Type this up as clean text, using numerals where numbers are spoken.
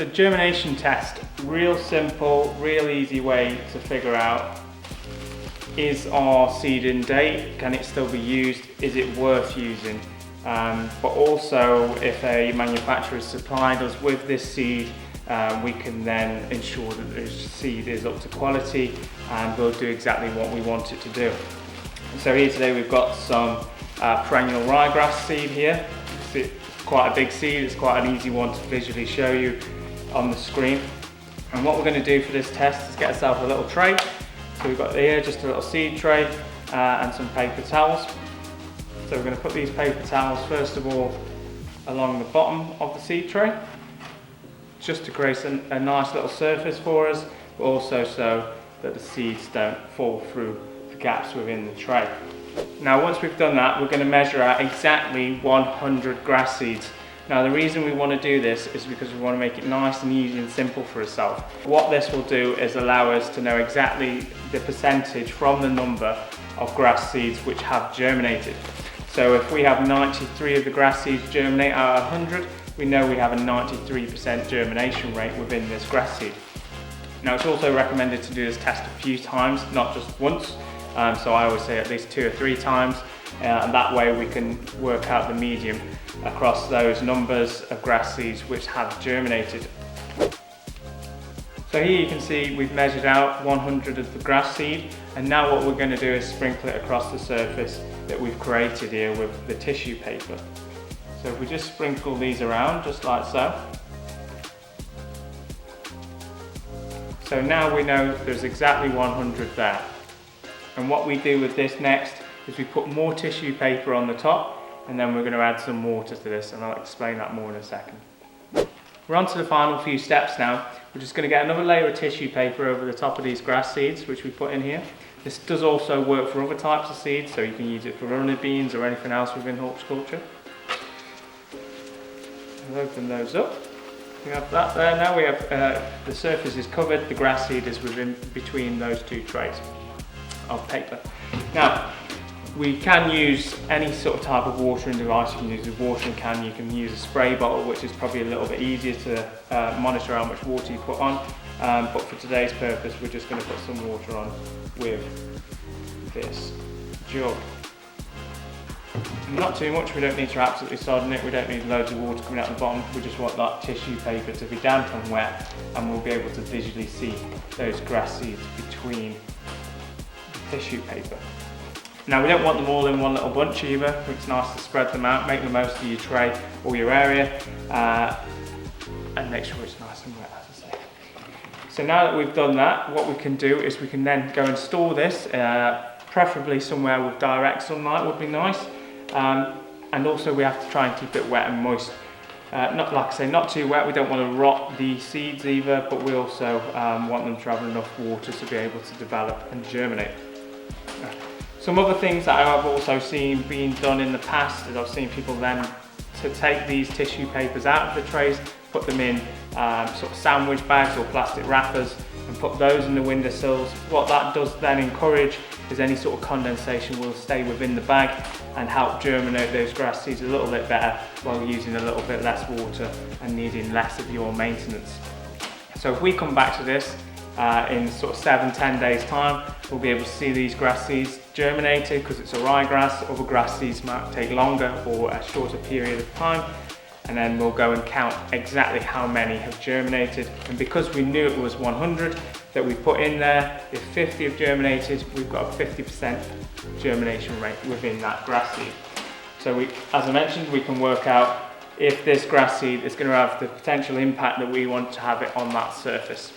So germination test, real simple, real easy way to figure out, is our seed in date, can it still be used, is it worth using? But also if a manufacturer has supplied us with this seed, we can then ensure that the seed is up to quality and will do exactly what we want it to do. So here today we've got some perennial ryegrass seed here. It's quite a big seed, it's quite an easy one to visually show you on the screen. And what we're going to do for this test is get ourselves a little tray. So we've got here just a little seed tray and some paper towels. So we're going to put these paper towels first of all along the bottom of the seed tray, just to create a nice little surface for us, but also so that the seeds don't fall through the gaps within the tray. Now once we've done that, we're going to measure out exactly 100 grass seeds. Now the reason we want to do this is because we want to make it nice and easy and simple for ourselves. What this will do is allow us to know exactly the percentage from the number of grass seeds which have germinated. So if we have 93 of the grass seeds germinate out of 100, we know we have a 93% germination rate within this grass seed. Now it's also recommended to do this test a few times, not just once. So I always say at least 2 or 3 times, and that way we can work out the medium across those numbers of grass seeds which have germinated. So here you can see we've measured out 100 of the grass seed, and now what we're going to do is sprinkle it across the surface that we've created here with the tissue paper. So if we just sprinkle these around just like so. So now we know there's exactly 100 there. And what we do with this next is we put more tissue paper on the top, and then we're going to add some water to this, and I'll explain that more in a second. We're on to the final few steps now. We're just going to get another layer of tissue paper over the top of these grass seeds which we put in here. This does also work for other types of seeds, so you can use it for runner beans or anything else within horticulture. We'll open those up. We have that there. Now we have the surface is covered, the grass seed is between those 2 trays of paper. Now we can use any sort of type of watering device. You can use a watering can, you can use a spray bottle, which is probably a little bit easier to monitor how much water you put on, but for today's purpose we're just going to put some water on with this jug. Not too much, we don't need to absolutely sodden it, we don't need loads of water coming out the bottom, we just want that tissue paper to be damp and wet, and we'll be able to visually see those grass seeds between the tissue paper. Now we don't want them all in one little bunch either, it's nice to spread them out, make the most of your tray or your area, and make sure it's nice and wet, as I say. So now that we've done that, what we can do is we can then go and store this, preferably somewhere with direct sunlight would be nice, and also we have to try and keep it wet and moist. Not like I say, not too wet, we don't want to rot the seeds either, but we also want them to have enough water to be able to develop and germinate. Some other things that I've also seen being done in the past is I've seen people then to take these tissue papers out of the trays, put them in sort of sandwich bags or plastic wrappers and put those in the windowsills. What that does then encourage is any sort of condensation will stay within the bag and help germinate those grass seeds a little bit better while using a little bit less water and needing less of your maintenance. So if we come back to this in sort of 7-10 days time, we'll be able to see these grass seeds germinated because it's a ryegrass. Other grass seeds might take longer or a shorter period of time, and then we'll go and count exactly how many have germinated. And because we knew it was 100 that we put in there, if 50 have germinated, we've got a 50% germination rate within that grass seed. So as I mentioned, we can work out if this grass seed is going to have the potential impact that we want to have it on that surface.